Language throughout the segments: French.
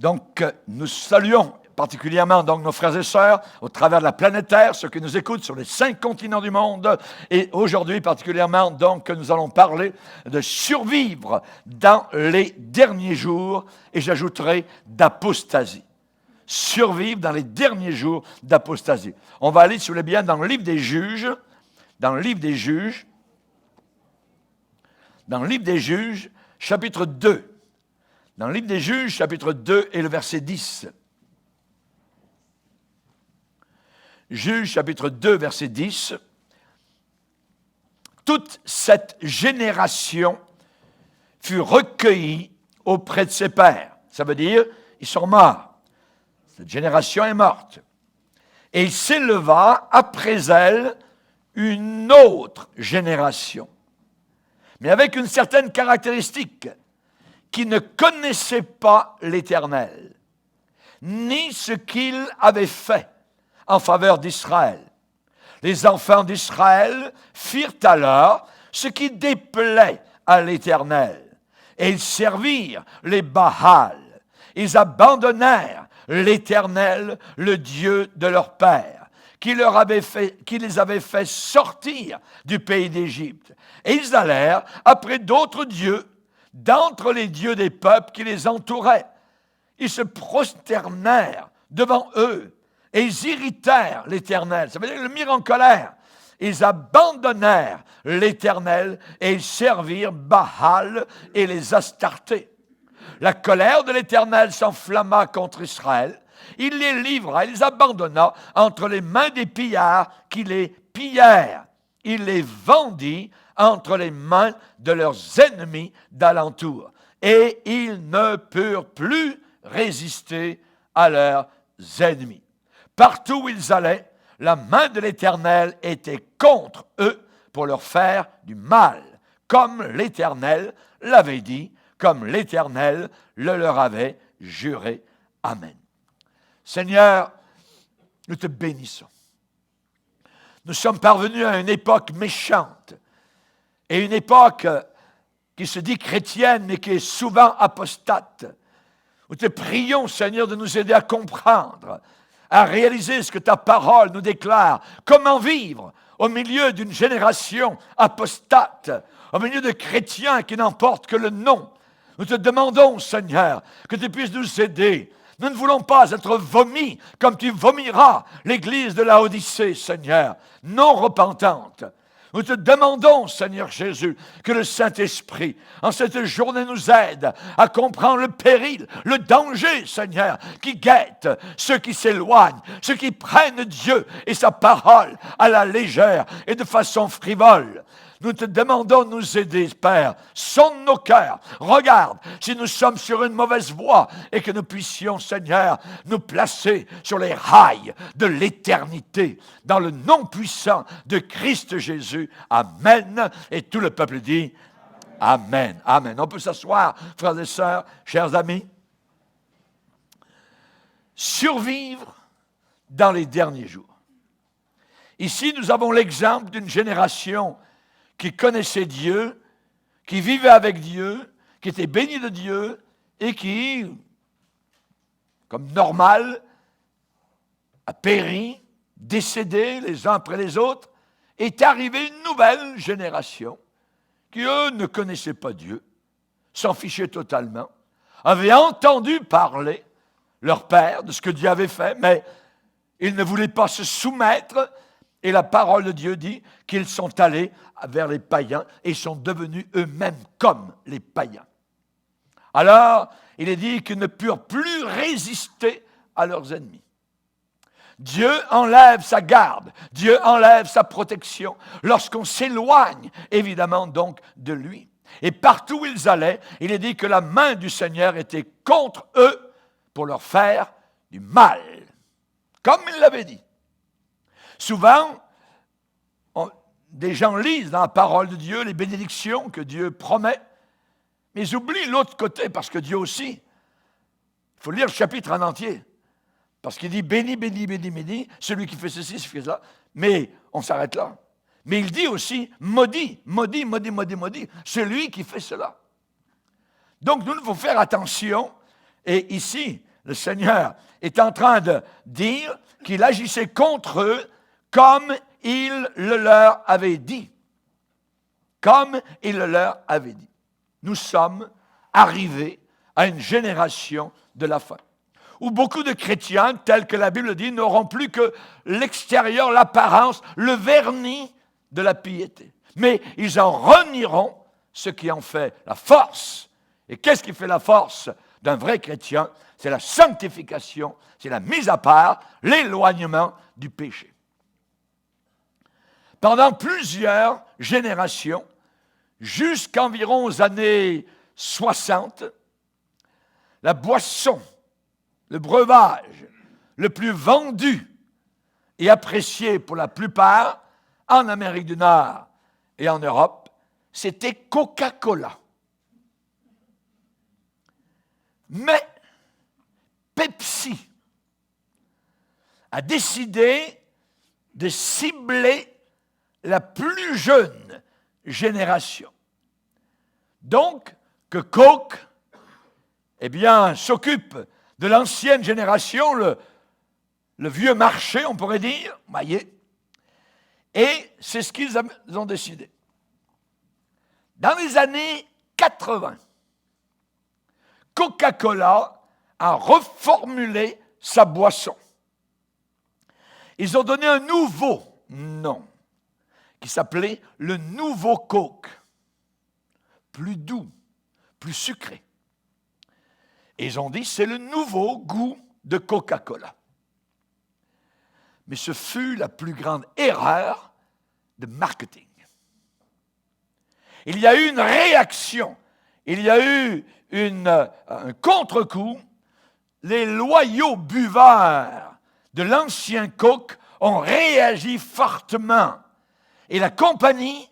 Donc, nous saluons particulièrement donc, nos frères et sœurs au travers de la planète Terre, ceux qui nous écoutent sur les 5 continents du monde. Et aujourd'hui, particulièrement, donc, nous allons parler de survivre dans les derniers jours, et j'ajouterai d'apostasie. Survivre dans les derniers jours d'apostasie. On va aller, si vous voulez bien, dans le livre des Juges, chapitre 2. Dans le livre des Juges, chapitre 2 et le verset 10. Juges, chapitre 2, verset 10. Toute cette génération fut recueillie auprès de ses pères. Ça veut dire, ils sont morts. Cette génération est morte. Et il s'éleva après elle une autre génération, mais avec une certaine caractéristique, qui ne connaissait pas l'Éternel, ni ce qu'il avait fait en faveur d'Israël. Les enfants d'Israël firent alors ce qui déplaît à l'Éternel, et ils servirent les Baals. Ils abandonnèrent l'Éternel, le Dieu de leur père, qui les avait fait sortir du pays d'Égypte. Et ils allèrent après d'autres dieux, d'entre les dieux des peuples qui les entouraient. Ils se prosternèrent devant eux, et ils irritèrent l'Éternel. Ça veut dire qu'ils le mirent en colère. Ils abandonnèrent l'Éternel, et ils servirent Baal et les Astartés. La colère de l'Éternel s'enflamma contre Israël. Il les livra, il les abandonna entre les mains des pillards qui les pillèrent. Il les vendit entre les mains de leurs ennemis d'alentour. Et ils ne purent plus résister à leurs ennemis. Partout où ils allaient, la main de l'Éternel était contre eux pour leur faire du mal, comme l'Éternel l'avait dit, comme l'Éternel le leur avait juré. Amen. Seigneur, nous te bénissons. Nous sommes parvenus à une époque méchante et une époque qui se dit chrétienne mais qui est souvent apostate. Nous te prions, Seigneur, de nous aider à comprendre, à réaliser ce que ta parole nous déclare. Comment vivre au milieu d'une génération apostate, au milieu de chrétiens qui n'en portent que le nom. Nous te demandons, Seigneur, que tu puisses nous aider. Nous ne voulons pas être vomis comme tu vomiras l'église de Laodicée, Seigneur, non repentante. Nous te demandons, Seigneur Jésus, que le Saint-Esprit, en cette journée, nous aide à comprendre le péril, le danger, Seigneur, qui guette ceux qui s'éloignent, ceux qui prennent Dieu et sa parole à la légère et de façon frivole. Nous te demandons de nous aider, Père. Sonde nos cœurs. Regarde si nous sommes sur une mauvaise voie et que nous puissions, Seigneur, nous placer sur les rails de l'éternité. Dans le nom puissant de Christ Jésus. Amen. Et tout le peuple dit Amen. Amen. On peut s'asseoir, frères et sœurs, chers amis. Survivre dans les derniers jours. Ici, nous avons l'exemple d'une génération qui connaissait Dieu, qui vivait avec Dieu, qui était béni de Dieu et qui, comme normal, a péri, décédé les uns après les autres. Est arrivée une nouvelle génération qui, eux, ne connaissaient pas Dieu, s'en fichaient totalement, avaient entendu parler leur père de ce que Dieu avait fait, mais ils ne voulaient pas se soumettre. Et la parole de Dieu dit qu'ils sont allés vers les païens et sont devenus eux-mêmes comme les païens. Alors, il est dit qu'ils ne purent plus résister à leurs ennemis. Dieu enlève sa garde, Dieu enlève sa protection lorsqu'on s'éloigne, évidemment, donc, de lui. Et partout où ils allaient, il est dit que la main du Seigneur était contre eux pour leur faire du mal, comme il l'avait dit. Souvent, des gens lisent dans la parole de Dieu les bénédictions que Dieu promet, mais ils oublient l'autre côté parce que Dieu aussi. Il faut lire le chapitre en entier. Parce qu'il dit béni, béni, béni, béni, celui qui fait ceci, celui qui fait cela. Mais on s'arrête là. Mais il dit aussi maudit, maudit, maudit, maudit, maudit, celui qui fait cela. Donc nous devons faire attention. Et ici, le Seigneur est en train de dire qu'il agissait contre eux comme il le leur avait dit. Comme il le leur avait dit. Nous sommes arrivés à une génération de la fin, où beaucoup de chrétiens, tels que la Bible dit, n'auront plus que l'extérieur, l'apparence, le vernis de la piété. Mais ils en renieront ce qui en fait la force. Et qu'est-ce qui fait la force d'un vrai chrétien? C'est la sanctification, c'est la mise à part, l'éloignement du péché. Pendant plusieurs générations, jusqu'environ aux années 60, la boisson, le breuvage le plus vendu et apprécié pour la plupart en Amérique du Nord et en Europe, c'était Coca-Cola. Mais Pepsi a décidé de cibler la plus jeune génération. Donc, que Coke, s'occupe de l'ancienne génération, le vieux marché, on pourrait dire, voyez, et c'est ce qu'ils ont décidé. Dans les années 80, Coca-Cola a reformulé sa boisson. Ils ont donné un nouveau nom qui s'appelait le Nouveau Coke. Plus doux, plus sucré. Et ils ont dit, c'est le nouveau goût de Coca-Cola. Mais ce fut la plus grande erreur de marketing. Il y a eu une réaction, il y a eu un contre-coup. Les loyaux buveurs de l'ancien Coke ont réagi fortement. Et la compagnie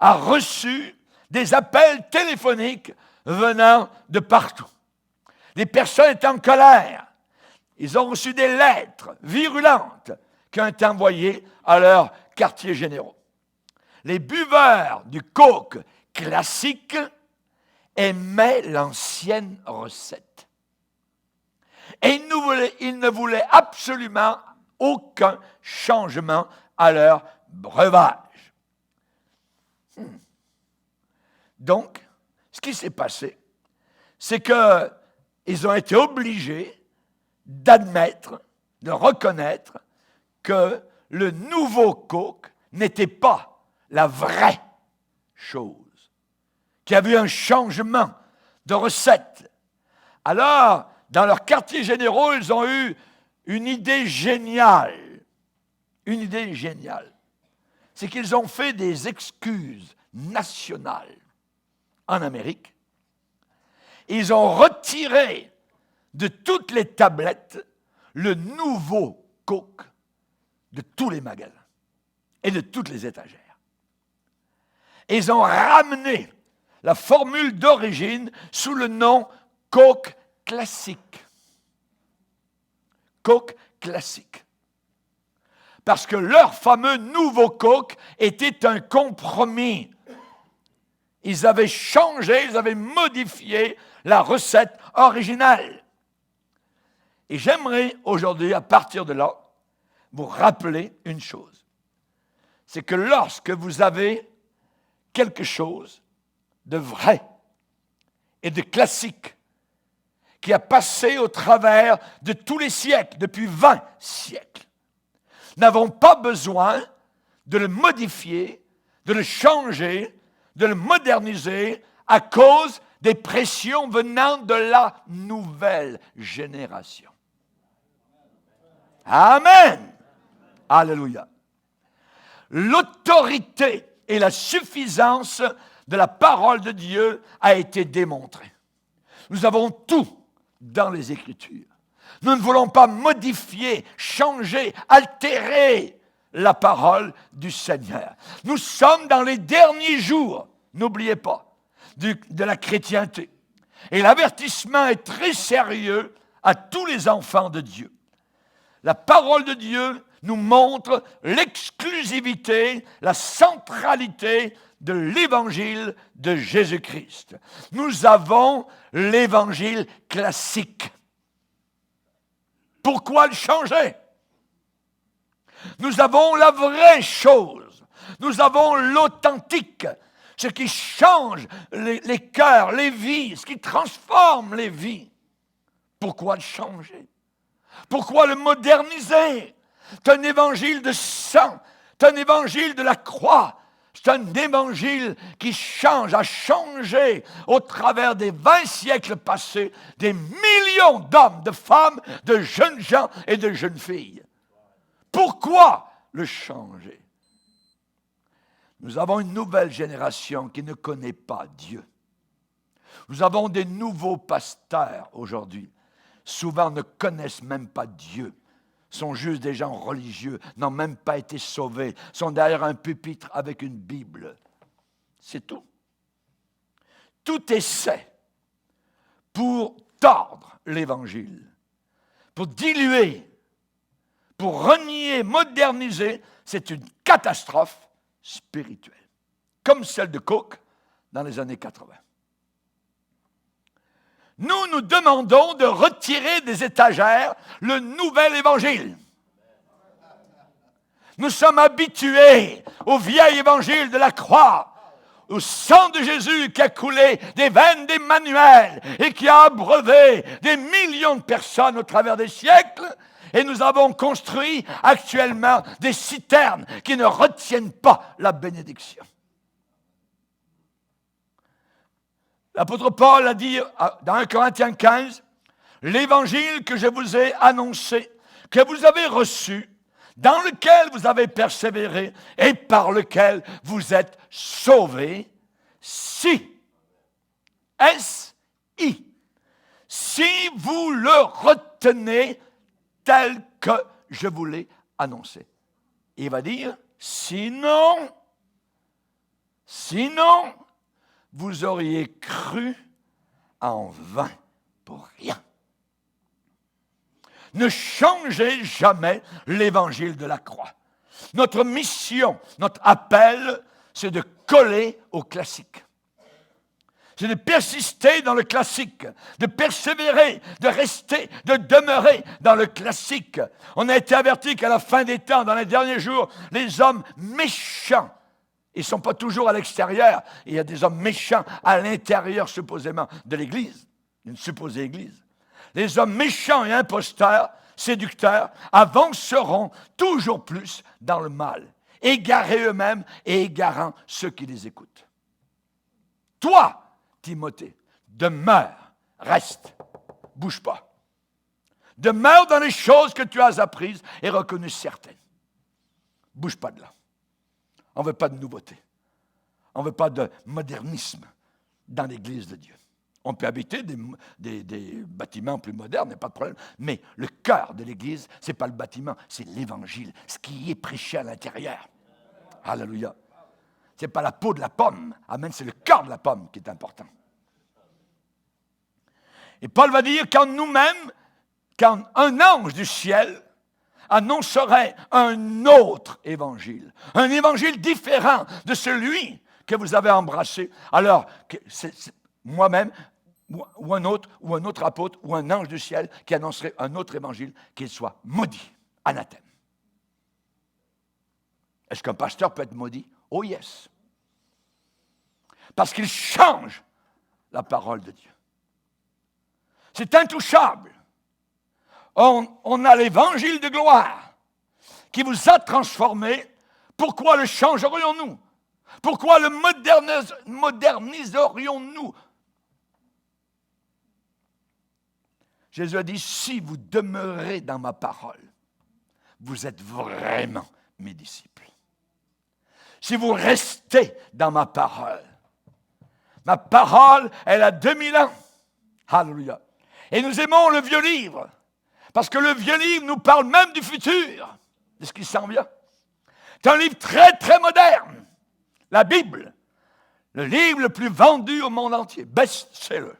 a reçu des appels téléphoniques venant de partout. Les personnes étaient en colère. Ils ont reçu des lettres virulentes qui ont été envoyées à leurs quartiers généraux. Les buveurs du Coke classique aimaient l'ancienne recette. Et ils ne voulaient absolument aucun changement à leur breuvage. Donc, ce qui s'est passé, c'est qu'ils ont été obligés d'admettre, de reconnaître que le nouveau Coke n'était pas la vraie chose, qu'il y avait eu un changement de recette. Alors, dans leurs quartiers généraux, ils ont eu une idée géniale. Une idée géniale. C'est qu'ils ont fait des excuses nationales en Amérique. Ils ont retiré de toutes les tablettes le nouveau Coke de tous les magasins et de toutes les étagères. Ils ont ramené la formule d'origine sous le nom Coke classique. Coke classique. Parce que leur fameux nouveau Coke était un compromis. Ils avaient changé, ils avaient modifié la recette originale. Et j'aimerais aujourd'hui, à partir de là, vous rappeler une chose. C'est que lorsque vous avez quelque chose de vrai et de classique qui a passé au travers de tous les siècles, depuis 20 siècles, n'avons pas besoin de le modifier, de le changer, de le moderniser à cause des pressions venant de la nouvelle génération. Amen. Alléluia. L'autorité et la suffisance de la parole de Dieu a été démontrée. Nous avons tout dans les Écritures. Nous ne voulons pas modifier, changer, altérer la parole du Seigneur. Nous sommes dans les derniers jours, n'oubliez pas, de la chrétienté. Et l'avertissement est très sérieux à tous les enfants de Dieu. La parole de Dieu nous montre l'exclusivité, la centralité de l'évangile de Jésus-Christ. Nous avons l'évangile classique. Pourquoi le changer? Nous avons la vraie chose. Nous avons l'authentique. Ce qui change les cœurs, les vies, ce qui transforme les vies. Pourquoi le changer? Pourquoi le moderniser? C'est un évangile de sang, c'est un évangile de la croix, c'est un évangile qui a changé au travers des 20 siècles passés des millions d'hommes, de femmes, de jeunes gens et de jeunes filles. Pourquoi le changer? Nous avons une nouvelle génération qui ne connaît pas Dieu. Nous avons des nouveaux pasteurs aujourd'hui. Souvent ne connaissent même pas Dieu. Sont juste des gens religieux, n'ont même pas été sauvés, sont derrière un pupitre avec une Bible. C'est tout. Tout essai pour tordre l'Évangile, pour diluer, pour renier, moderniser, c'est une catastrophe spirituelle, comme celle de Coke dans les années 80. Nous demandons de retirer des étagères le nouvel évangile. Nous sommes habitués au vieil évangile de la croix, au sang de Jésus qui a coulé des veines d'Emmanuel et qui a abreuvé des millions de personnes au travers des siècles. Et nous avons construit actuellement des citernes qui ne retiennent pas la bénédiction. L'apôtre Paul a dit dans 1 Corinthiens 15, « L'évangile que je vous ai annoncé, que vous avez reçu, dans lequel vous avez persévéré et par lequel vous êtes sauvés, si, S-I, si vous le retenez tel que je vous l'ai annoncé. » Il va dire, sinon, vous auriez cru en vain pour rien. Ne changez jamais l'évangile de la croix. Notre mission, notre appel, c'est de coller au classique. C'est de persister dans le classique, de persévérer, de rester, de demeurer dans le classique. On a été averti qu'à la fin des temps, dans les derniers jours, les hommes méchants, ils ne sont pas toujours à l'extérieur. Il y a des hommes méchants à l'intérieur, supposément, de l'Église, d'une supposée Église. Les hommes méchants et imposteurs, séducteurs, avanceront toujours plus dans le mal, égarés eux-mêmes et égarant ceux qui les écoutent. Toi, Timothée, demeure, reste, bouge pas. Demeure dans les choses que tu as apprises et reconnues certaines. Bouge pas de là. On ne veut pas de nouveauté. On ne veut pas de modernisme dans l'Église de Dieu. On peut habiter des bâtiments plus modernes, il n'y a pas de problème. Mais le cœur de l'Église, ce n'est pas le bâtiment, c'est l'Évangile, ce qui est prêché à l'intérieur. Alléluia. Ce n'est pas la peau de la pomme. Amen, c'est le cœur de la pomme qui est important. Et Paul va dire quand nous-mêmes, quand un ange du ciel annoncerait un autre évangile, un évangile différent de celui que vous avez embrassé, alors c'est moi-même ou un autre apôtre ou un ange du ciel qui annoncerait un autre évangile, qu'il soit maudit, anathème. Est-ce qu'un pasteur peut être maudit? Oh yes. Parce qu'il change la parole de Dieu. C'est intouchable. On a l'évangile de gloire qui vous a transformé. Pourquoi le changerions-nous? Pourquoi le moderniserions-nous? Jésus a dit, si vous demeurez dans ma parole, vous êtes vraiment mes disciples. Si vous restez dans ma parole, elle a 2000 ans. Alléluia. Et nous aimons le vieux livre. Parce que le vieux livre nous parle même du futur, de ce qui s'en vient. C'est un livre très, très moderne. La Bible, le livre le plus vendu au monde entier, best-seller.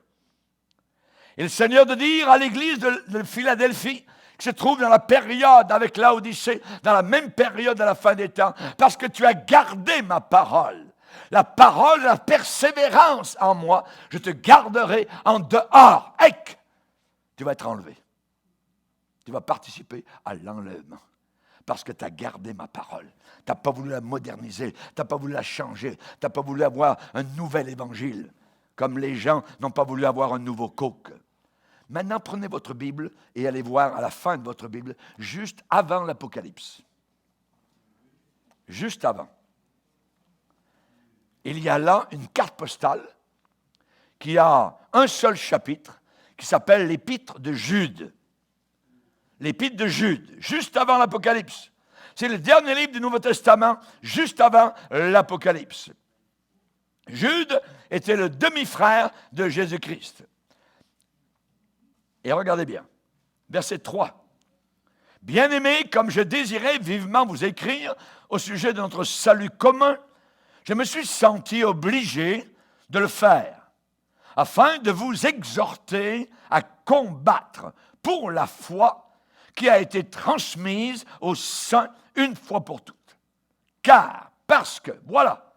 Et le Seigneur de dire à l'église de Philadelphie, qui se trouve dans la période avec Laodicée, dans la même période à la fin des temps, parce que tu as gardé ma parole. La parole, la persévérance en moi, je te garderai en dehors. Tu vas être enlevé. tu vas participer à l'enlèvement. Parce que tu as gardé ma parole. Tu n'as pas voulu la moderniser, tu n'as pas voulu la changer, tu n'as pas voulu avoir un nouvel évangile, comme les gens n'ont pas voulu avoir un nouveau Coke. Maintenant, prenez votre Bible et allez voir à la fin de votre Bible, juste avant l'Apocalypse. Juste avant. Il y a là une carte postale qui a un seul chapitre qui s'appelle l'Épître de Jude. L'Épître de Jude, juste avant l'Apocalypse. C'est le dernier livre du Nouveau Testament, juste avant l'Apocalypse. Jude était le demi-frère de Jésus-Christ. Et regardez bien, verset 3. « Bien-aimés, comme je désirais vivement vous écrire au sujet de notre salut commun, je me suis senti obligé de le faire, afin de vous exhorter à combattre pour la foi qui a été transmise aux saints une fois pour toutes. Car, parce que, voilà,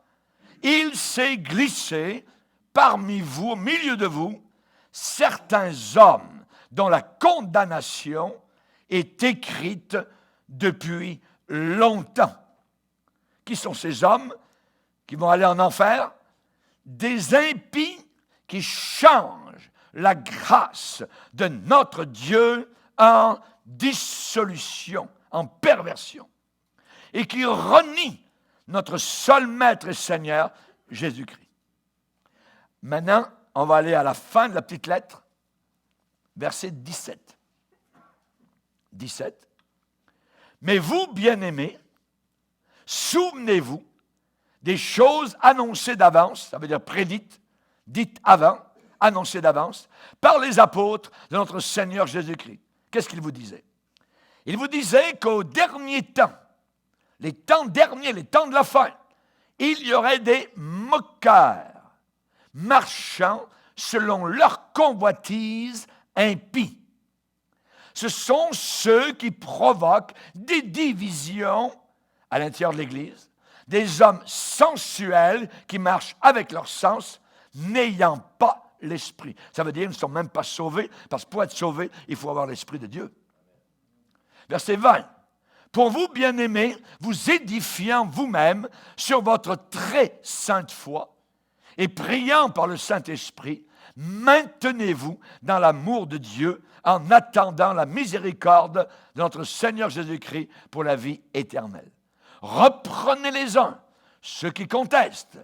il s'est glissé parmi vous, au milieu de vous, certains hommes dont la condamnation est écrite depuis longtemps. Qui sont ces hommes qui vont aller en enfer? Des impies qui changent la grâce de notre Dieu en dissolution, en perversion, et qui renient notre seul Maître et Seigneur, Jésus-Christ. Maintenant, on va aller à la fin de la petite lettre, verset 17. 17. Mais vous, bien-aimés, souvenez-vous des choses annoncées d'avance, ça veut dire prédites, dites avant, annoncées d'avance, par les apôtres de notre Seigneur Jésus-Christ. Qu'est-ce qu'il vous disait? Il vous disait qu'au dernier temps, les temps derniers, les temps de la fin, il y aurait des moqueurs, marchant selon leur convoitise impie. Ce sont ceux qui provoquent des divisions à l'intérieur de l'Église, des hommes sensuels qui marchent avec leur sens, n'ayant pas l'Esprit. Ça veut dire qu'ils ne sont même pas sauvés, parce que pour être sauvé, il faut avoir l'Esprit de Dieu. Verset 20. Pour vous, bien-aimés, vous édifiant vous-même sur votre très sainte foi et priant par le Saint-Esprit, maintenez-vous dans l'amour de Dieu en attendant la miséricorde de notre Seigneur Jésus-Christ pour la vie éternelle. Reprenez les uns, ceux qui contestent,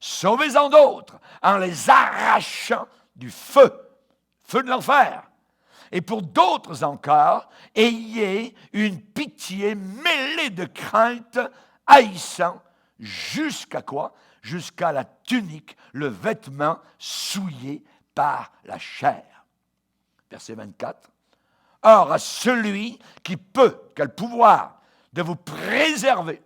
sauvez-en d'autres en les arrachant du feu de l'enfer. Et pour d'autres encore, ayez une pitié mêlée de crainte, haïssant, jusqu'à quoi? Jusqu'à la tunique, le vêtement souillé par la chair. Verset 24. Or, à celui qui a le pouvoir de vous préserver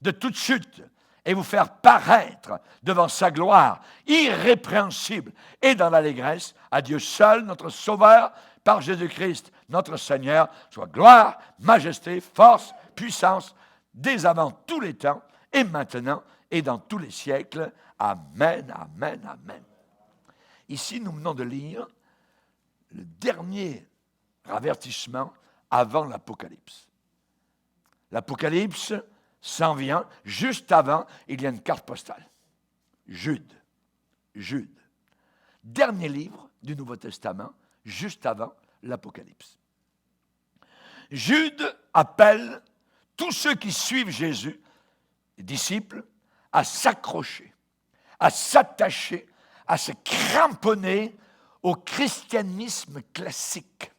de toute chute et vous faire paraître devant sa gloire irrépréhensible et dans l'allégresse, à Dieu seul, notre Sauveur, par Jésus-Christ, notre Seigneur, soit gloire, majesté, force, puissance, dès avant tous les temps, et maintenant, et dans tous les siècles. Amen, amen, amen. Ici, nous venons de lire le dernier avertissement avant l'Apocalypse. L'Apocalypse s'en vient, juste avant, il y a une carte postale. Jude. Jude. Dernier livre du Nouveau Testament, juste avant l'Apocalypse. Jude appelle tous ceux qui suivent Jésus, les disciples, à s'accrocher, à s'attacher, à se cramponner au christianisme classique.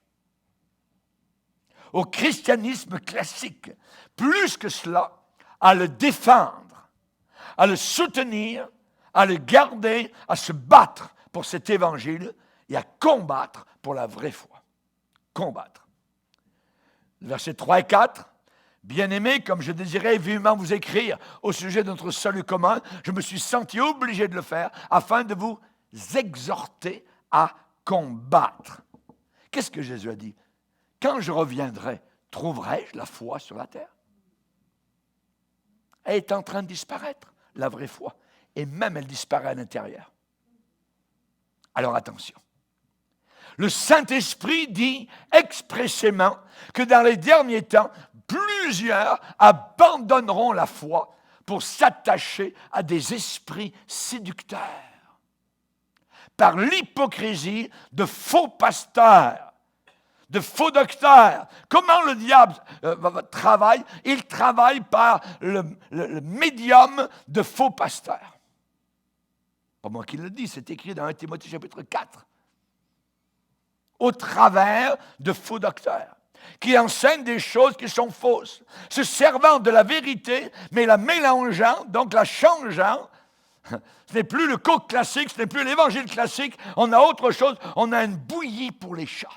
Au christianisme classique. Plus que cela, à le défendre, à le soutenir, à le garder, à se battre pour cet évangile et à combattre pour la vraie foi. Combattre. Versets 3 et 4. Bien-aimés, comme je désirais vivement vous écrire au sujet de notre salut commun, je me suis senti obligé de le faire afin de vous exhorter à combattre. Qu'est-ce que Jésus a dit? Quand je reviendrai, trouverai-je la foi sur la terre? Elle est en train de disparaître, la vraie foi. Et même elle disparaît à l'intérieur. Alors attention. Le Saint-Esprit dit expressément que dans les derniers temps, plusieurs abandonneront la foi pour s'attacher à des esprits séducteurs par l'hypocrisie de faux pasteurs, de faux docteurs. Comment le diable travaille? Il travaille par le médium de faux pasteurs. Pas moi qui le dis, c'est écrit dans 1 Timothée chapitre 4. Au travers de faux docteurs qui enseignent des choses qui sont fausses, se servant de la vérité, mais la mélangeant, donc la changeant. Ce n'est plus le coke classique, ce n'est plus l'évangile classique, on a autre chose, on a une bouillie pour les chats.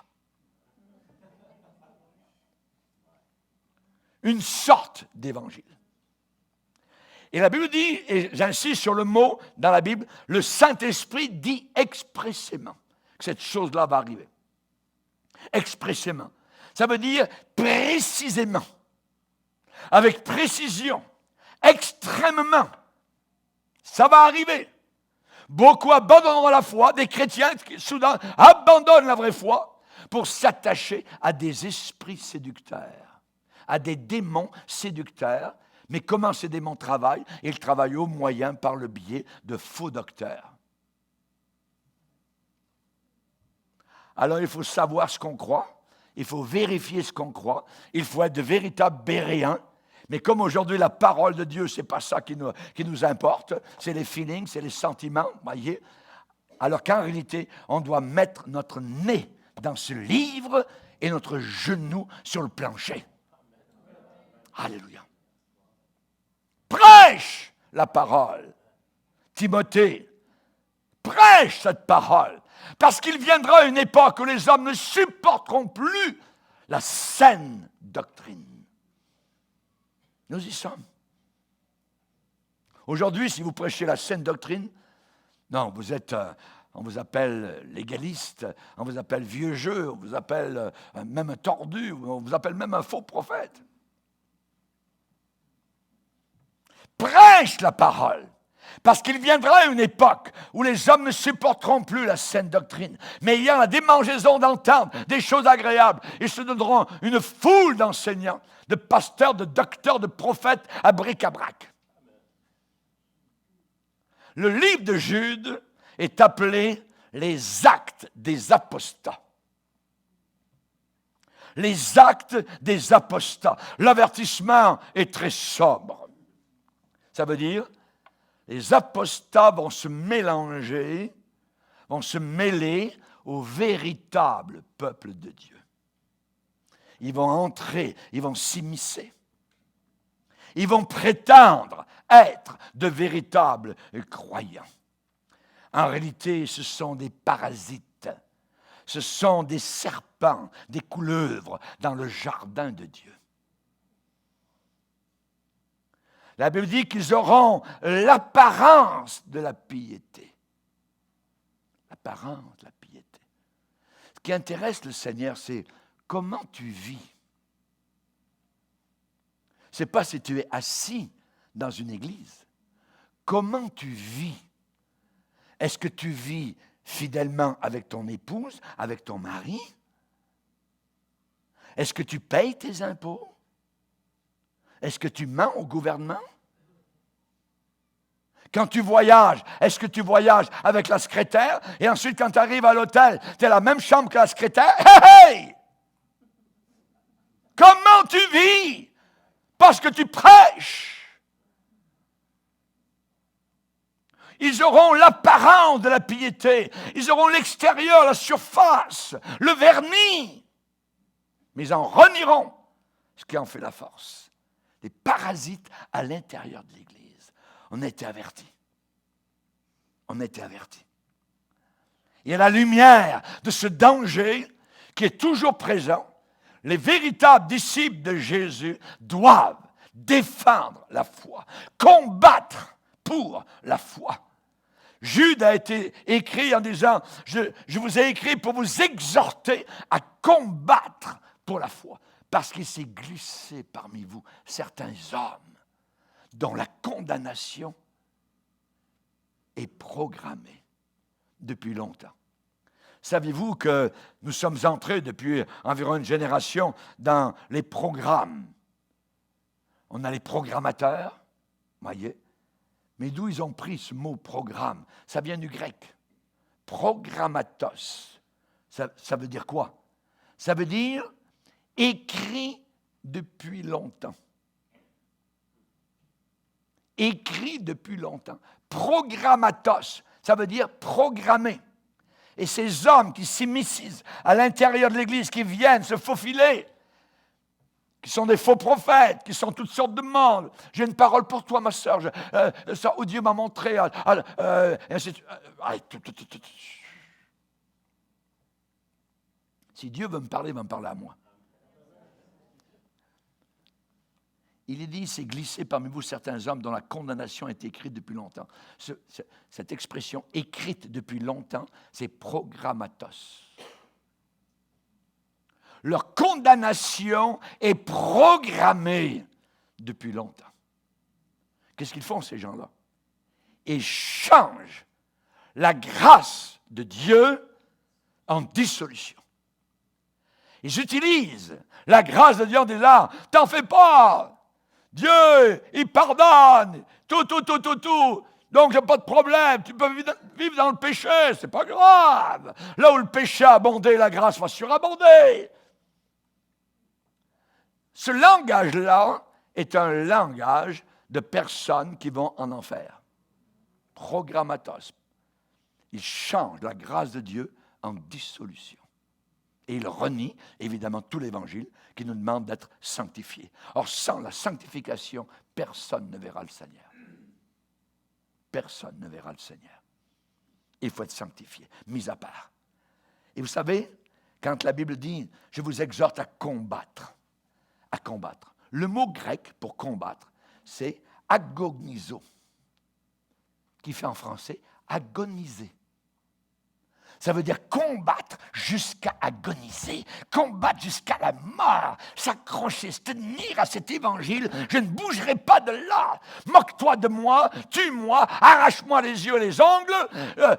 Une sorte d'évangile. Et la Bible dit, et j'insiste sur le mot dans la Bible, le Saint-Esprit dit expressément que cette chose-là va arriver. Expressément. Ça veut dire précisément, avec précision, extrêmement. Ça va arriver. Beaucoup abandonneront la foi, des chrétiens qui soudain abandonnent la vraie foi pour s'attacher à des esprits séducteurs, à des démons séducteurs. Mais comment ces démons travaillent? Ils travaillent au moyen par le biais de faux docteurs. Alors il faut savoir ce qu'on croit, il faut vérifier ce qu'on croit, il faut être de véritables béréens. Mais comme aujourd'hui la parole de Dieu, ce n'est pas ça qui nous importe, c'est les feelings, c'est les sentiments, voyez. Alors qu'en réalité, on doit mettre notre nez dans ce livre et notre genou sur le plancher. Alléluia. Prêche la parole. Timothée, prêche cette parole. Parce qu'il viendra une époque où les hommes ne supporteront plus la saine doctrine. Nous y sommes. Aujourd'hui, si vous prêchez la saine doctrine, non, on vous appelle légaliste, on vous appelle vieux jeu, on vous appelle même un tordu, on vous appelle même un faux prophète. Prêche la parole. Parce qu'il viendra une époque où les hommes ne supporteront plus la saine doctrine, mais il y a la démangeaison d'entendre des choses agréables. Ils se donneront une foule d'enseignants, de pasteurs, de docteurs, de prophètes à bric-à-brac. Le livre de Jude est appelé les actes des apostats. Les actes des apostats. L'avertissement est très sobre. Ça veut dire les apostats vont se mélanger, vont se mêler au véritable peuple de Dieu. Ils vont entrer, ils vont s'immiscer. Ils vont prétendre être de véritables croyants. En réalité, ce sont des parasites. Ce sont des serpents, des couleuvres dans le jardin de Dieu. La Bible dit qu'ils auront l'apparence de la piété. L'apparence de la piété. Ce qui intéresse le Seigneur, c'est comment tu vis. Ce n'est pas si tu es assis dans une église. Comment tu vis? Est-ce que tu vis fidèlement avec ton épouse, avec ton mari? Est-ce que tu payes tes impôts? Est-ce que tu mens au gouvernement? Quand tu voyages, est-ce que tu voyages avec la secrétaire? Et ensuite, quand tu arrives à l'hôtel, tu as la même chambre que la secrétaire? Hey, hey! Comment tu vis? Parce que tu prêches. Ils auront l'apparence de la piété. Ils auront l'extérieur, la surface, le vernis. Mais ils en renieront ce qui en fait la force. Les parasites à l'intérieur de l'Église. On a été avertis. On a été avertis. Il y a la lumière de ce danger qui est toujours présent. Les véritables disciples de Jésus doivent défendre la foi, combattre pour la foi. Jude a été écrit en disant, je vous ai écrit pour vous exhorter à combattre pour la foi. Parce qu'il s'est glissé parmi vous certains hommes dont la condamnation est programmée depuis longtemps. Saviez-vous que nous sommes entrés depuis environ une génération dans les programmes? On a les programmateurs, voyez. Mais d'où ils ont pris ce mot programme? Ça vient du grec. Programmatos. Ça veut dire quoi? Ça veut dire écrit depuis longtemps. Écrit depuis longtemps. Programmatos, ça veut dire programmer. Et ces hommes qui s'immiscent à l'intérieur de l'Église, qui viennent se faufiler, qui sont des faux prophètes, qui sont toutes sortes de monde. J'ai une parole pour toi, ma sœur. Ça, où Dieu m'a montré. Si Dieu veut me parler, il va me parler à moi. Il est dit, c'est glissé parmi vous certains hommes dont la condamnation est écrite depuis longtemps. Cette expression écrite depuis longtemps, c'est programmatos. Leur condamnation est programmée depuis longtemps. Qu'est-ce qu'ils font, ces gens-là? Ils changent la grâce de Dieu en dissolution. Ils utilisent la grâce de Dieu en disant, t'en fais pas! Dieu, il pardonne, tout. Donc, il n'y a pas de problème, tu peux vivre dans le péché, c'est pas grave. Là où le péché a abondé, la grâce va surabonder. Ce langage-là est un langage de personnes qui vont en enfer. Programmatos. Ils changent la grâce de Dieu en dissolution. Et ils renient, évidemment, tout l'Évangile qui nous demande d'être sanctifiés. Or, sans la sanctification, personne ne verra le Seigneur. Personne ne verra le Seigneur. Il faut être sanctifié, mis à part. Et vous savez, quand la Bible dit « Je vous exhorte à combattre », le mot grec pour combattre, c'est « agonizo », qui fait en français « agoniser ». Ça veut dire combattre jusqu'à agoniser, combattre jusqu'à la mort, s'accrocher, se tenir à cet évangile. Je ne bougerai pas de là. Moque-toi de moi, tue-moi, arrache-moi les yeux et les ongles,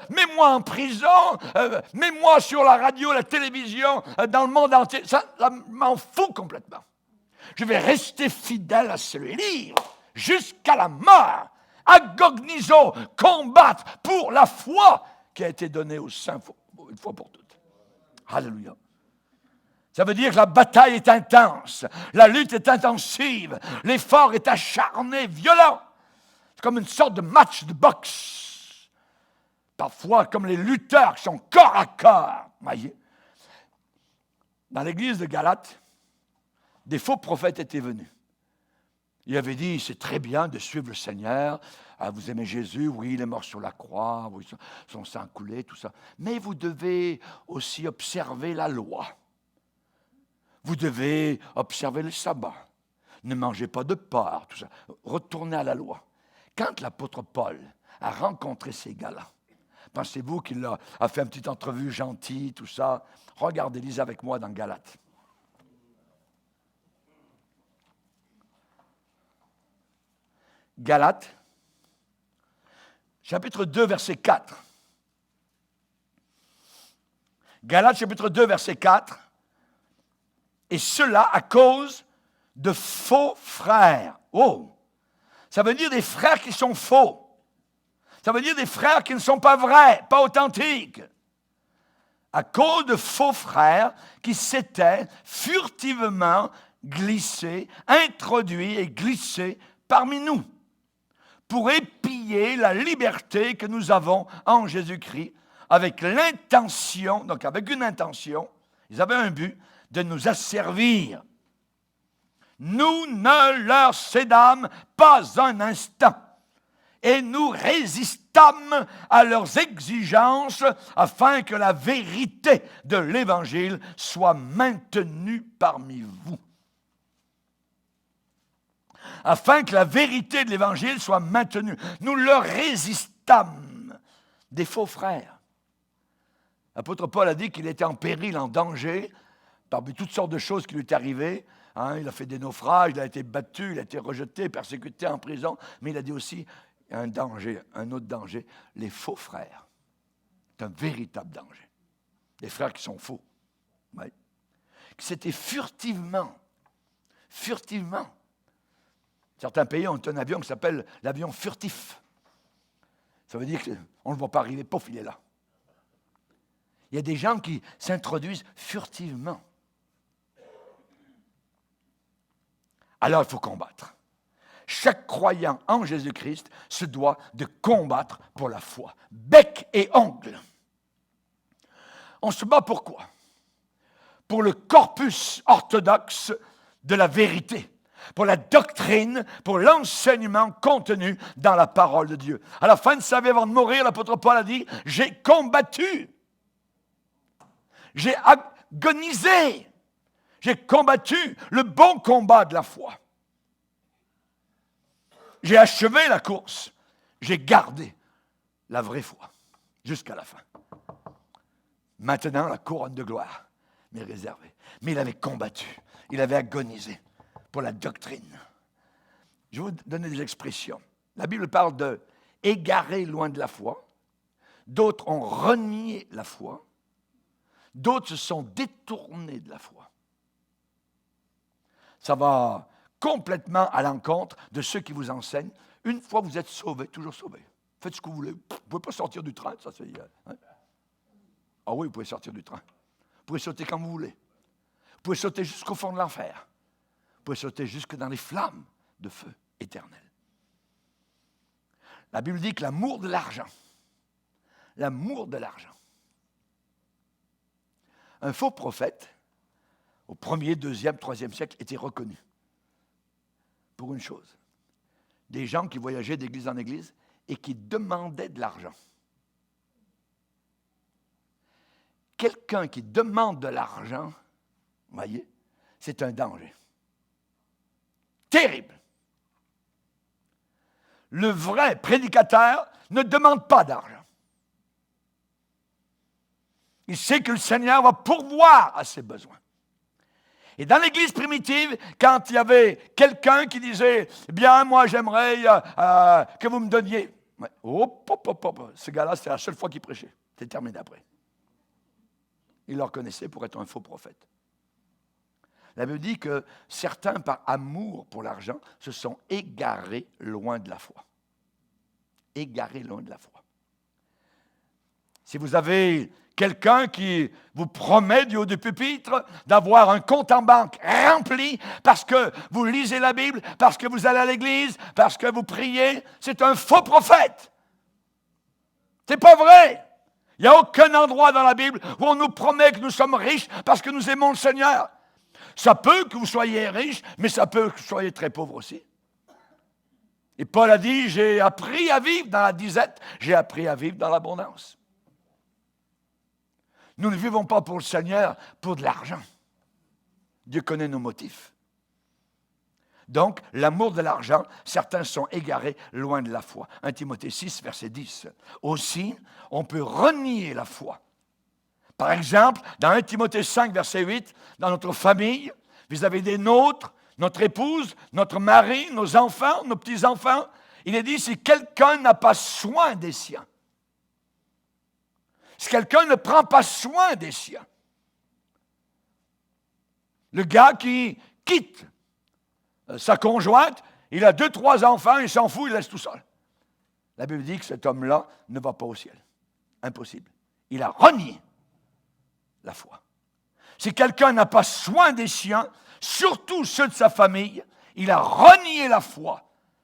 mets-moi en prison, mets-moi sur la radio, la télévision, dans le monde entier. Ça m'en fout complètement. Je vais rester fidèle à ce livre jusqu'à la mort. Agonizo, combattre pour la foi qui a été donné aux saints une fois pour toutes. Alléluia. Ça veut dire que la bataille est intense, la lutte est intensive, l'effort est acharné, violent. C'est comme une sorte de match de boxe. Parfois, comme les lutteurs qui sont corps à corps. Voyez. Dans l'église de Galate, des faux prophètes étaient venus. Il avait dit, c'est très bien de suivre le Seigneur. Ah, vous aimez Jésus, oui, il est mort sur la croix, oui, son sang coulé, tout ça. Mais vous devez aussi observer la loi. Vous devez observer le sabbat. Ne mangez pas de porc, tout ça. Retournez à la loi. Quand l'apôtre Paul a rencontré ces gars-là, pensez-vous qu'il a fait une petite entrevue gentille, tout ça? Regardez, lisez avec moi dans Galates. Galates, chapitre 2, verset 4. Galates, chapitre 2, verset 4. Et cela à cause de faux frères. Oh! Ça veut dire des frères qui sont faux. Ça veut dire des frères qui ne sont pas vrais, pas authentiques. À cause de faux frères qui s'étaient furtivement glissés, introduits et glissés parmi nous, pour épier la liberté que nous avons en Jésus-Christ, avec l'intention, donc avec une intention, ils avaient un but, de nous asservir. Nous ne leur cédâmes pas un instant, et nous résistâmes à leurs exigences afin que la vérité de l'Évangile soit maintenue parmi vous. Afin que la vérité de l'Évangile soit maintenue. Nous leur résistâmes, des faux frères. L'apôtre Paul a dit qu'il était en péril, en danger, parmi toutes sortes de choses qui lui étaient arrivées. Il a fait des naufrages, il a été battu, il a été rejeté, persécuté, en prison. Mais il a dit aussi un danger, un autre danger, les faux frères. C'est un véritable danger. des frères qui sont faux, oui, que c'était furtivement, certains pays ont un avion qui s'appelle l'avion furtif. Ça veut dire qu'on ne le voit pas arriver, pouf, il est là. Il y a des gens qui s'introduisent furtivement. Alors il faut combattre. Chaque croyant en Jésus-Christ se doit de combattre pour la foi. Bec et ongle. On se bat pour quoi? Pour le corpus orthodoxe de la vérité, pour la doctrine, pour l'enseignement contenu dans la parole de Dieu. À la fin de sa vie, avant de mourir, l'apôtre Paul a dit, « J'ai combattu, j'ai agonisé, j'ai combattu le bon combat de la foi. J'ai achevé la course, j'ai gardé la vraie foi jusqu'à la fin. Maintenant, la couronne de gloire m'est réservée. » Mais il avait combattu, il avait agonisé pour la doctrine. Je vais vous donner des expressions. La Bible parle de « égaré loin de la foi ». D'autres ont renié la foi. D'autres se sont détournés de la foi. Ça va complètement à l'encontre de ceux qui vous enseignent. Une fois vous êtes sauvé, toujours sauvé. Faites ce que vous voulez. Vous ne pouvez pas sortir du train, ça c'est... Hein? Ah oui, vous pouvez sortir du train. Vous pouvez sauter quand vous voulez. Vous pouvez sauter jusqu'au fond de l'enfer. Vous pouvez sauter jusque dans les flammes de feu éternel. La Bible dit que l'amour de l'argent, un faux prophète, au 1er, 2e, 3e siècle, était reconnu pour une chose. Des gens qui voyageaient d'église en église et qui demandaient de l'argent. Quelqu'un qui demande de l'argent, vous voyez, c'est un danger. Terrible. Le vrai prédicateur ne demande pas d'argent. Il sait que le Seigneur va pourvoir à ses besoins. Et dans l'Église primitive, quand il y avait quelqu'un qui disait « Bien, moi, j'aimerais que vous me donniez... » Ce gars-là, c'était la seule fois qu'il prêchait. C'était terminé après. Il le reconnaissait pour être un faux prophète. La Bible dit que certains, par amour pour l'argent, se sont égarés loin de la foi. Égarés loin de la foi. Si vous avez quelqu'un qui vous promet du haut du pupitre d'avoir un compte en banque rempli parce que vous lisez la Bible, parce que vous allez à l'église, parce que vous priez, c'est un faux prophète. C'est pas vrai. Il n'y a aucun endroit dans la Bible où on nous promet que nous sommes riches parce que nous aimons le Seigneur. Ça peut que vous soyez riche, mais ça peut que vous soyez très pauvre aussi. Et Paul a dit, j'ai appris à vivre dans la disette, j'ai appris à vivre dans l'abondance. Nous ne vivons pas pour le Seigneur, pour de l'argent. Dieu connaît nos motifs. Donc, l'amour de l'argent, certains sont égarés loin de la foi. 1 Timothée 6, verset 10. Aussi, on peut renier la foi. Par exemple, dans 1 Timothée 5, verset 8, dans notre famille, vis-à-vis des nôtres, notre épouse, notre mari, nos enfants, nos petits-enfants, il est dit, si quelqu'un n'a pas soin des siens, si quelqu'un ne prend pas soin des siens, le gars qui quitte sa conjointe, il a 2, 3 enfants, il s'en fout, il laisse tout seul. La Bible dit que cet homme-là ne va pas au ciel. Impossible. Il a renié la foi. Si quelqu'un n'a pas soin des siens, surtout ceux de sa famille, il a renié la foi.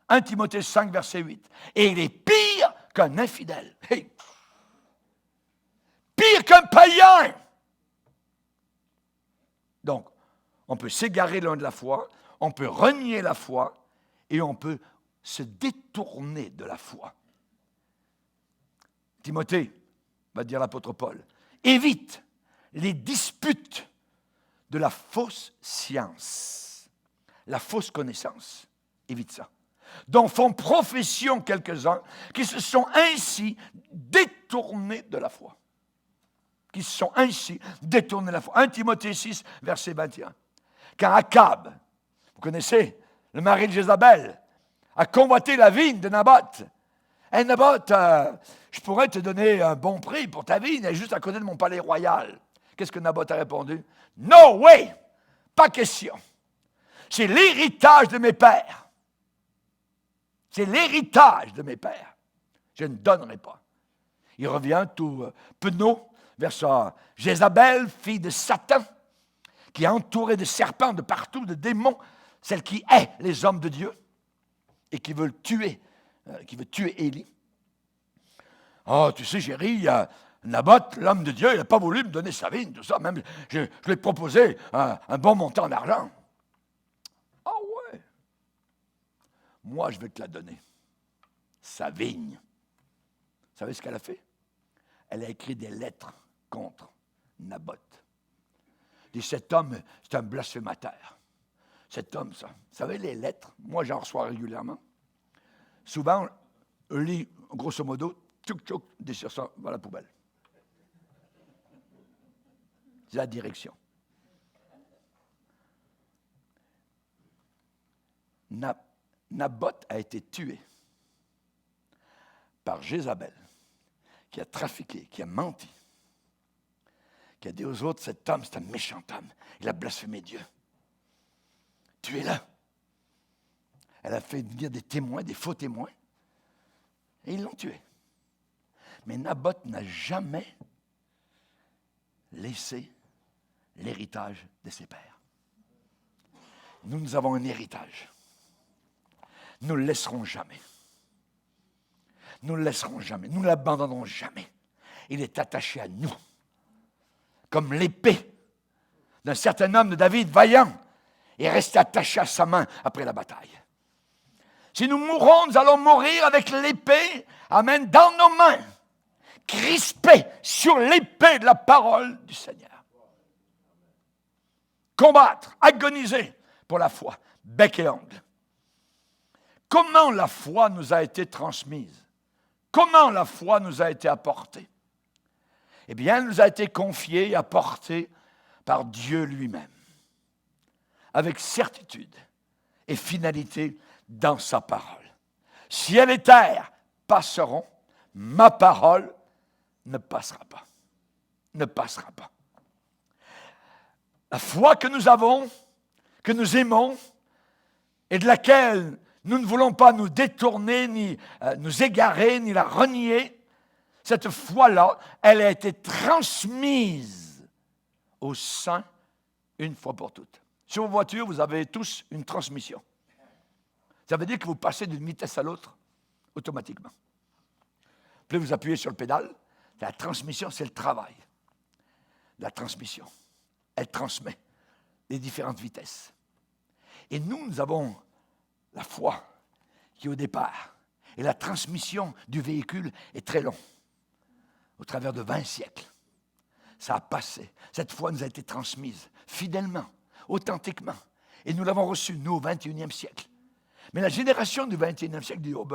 1 Timothée 5, verset 8. Et il est pire qu'un infidèle. Hey. Pire qu'un païen. Donc, on peut s'égarer loin de la foi, on peut renier la foi et on peut se détourner de la foi. Timothée, va dire l'apôtre Paul, évite les disputes de la fausse science, la fausse connaissance. Évite ça. Dont font profession quelques-uns qui se sont ainsi détournés de la foi. Qui se sont ainsi détournés de la foi. 1 Timothée 6, verset 21. Car Akab, vous connaissez, le mari de Jézabel, a convoité la vigne de Naboth. Hey Naboth, je pourrais te donner un bon prix pour ta vigne, elle est juste à côté de mon palais royal. Qu'est-ce que Naboth a répondu? No way! Pas question. C'est l'héritage de mes pères. C'est l'héritage de mes pères. Je ne donnerai pas. Il revient tout penaud vers sa Jézabel, fille de Satan, qui est entourée de serpents de partout, de démons, celle qui hait les hommes de Dieu et qui veut tuer Élie. Oh, tu sais, chérie, Naboth, l'homme de Dieu, il n'a pas voulu me donner sa vigne, tout ça. Même, je lui ai proposé un bon montant d'argent. Ah ouais. Moi, je vais te la donner. Sa vigne. Vous savez ce qu'elle a fait? Elle a écrit des lettres contre Naboth. Et cet homme, c'est un blasphémateur. Cet homme, ça. Vous savez, les lettres, moi, j'en reçois régulièrement. Souvent, on lit, grosso modo, tchouk tchouk, déchire ça, va à la poubelle. C'est la direction. Naboth a été tué par Jézabel, qui a trafiqué, qui a menti, qui a dit aux autres, cet homme, c'est un méchant homme, il a blasphémé Dieu. Tuez-le. Elle a fait venir des témoins, des faux témoins, et ils l'ont tué. Mais Naboth n'a jamais laissé l'héritage de ses pères. Nous avons un héritage. Nous ne le laisserons jamais. Nous ne le laisserons jamais. Nous ne l'abandonnerons jamais. Il est attaché à nous. Comme l'épée d'un certain homme de David, vaillant, est resté attaché à sa main après la bataille. Si nous mourons, nous allons mourir avec l'épée, amen, dans nos mains, crispée sur l'épée de la parole du Seigneur. Combattre, agoniser pour la foi, bec et ongle. Comment la foi nous a été transmise? Comment la foi nous a été apportée? Eh bien, elle nous a été confiée et apportée par Dieu lui-même, avec certitude et finalité dans sa parole. Ciel et terre passeront, ma parole ne passera pas. Ne passera pas. La foi que nous avons, que nous aimons, et de laquelle nous ne voulons pas nous détourner, ni nous égarer, ni la renier, cette foi-là, elle a été transmise aux saints une fois pour toutes. Sur vos voitures, vous avez tous une transmission. Ça veut dire que vous passez d'une vitesse à l'autre automatiquement. Plus vous appuyez sur le pédale, la transmission, c'est le travail. La transmission, elle transmet les différentes vitesses. Et nous avons la foi qui est au départ. Et la transmission du véhicule est très longue. Au travers de 20 siècles, ça a passé. Cette foi nous a été transmise fidèlement, authentiquement. Et nous l'avons reçue, nous, au 21e siècle. Mais la génération du 21e siècle dit, on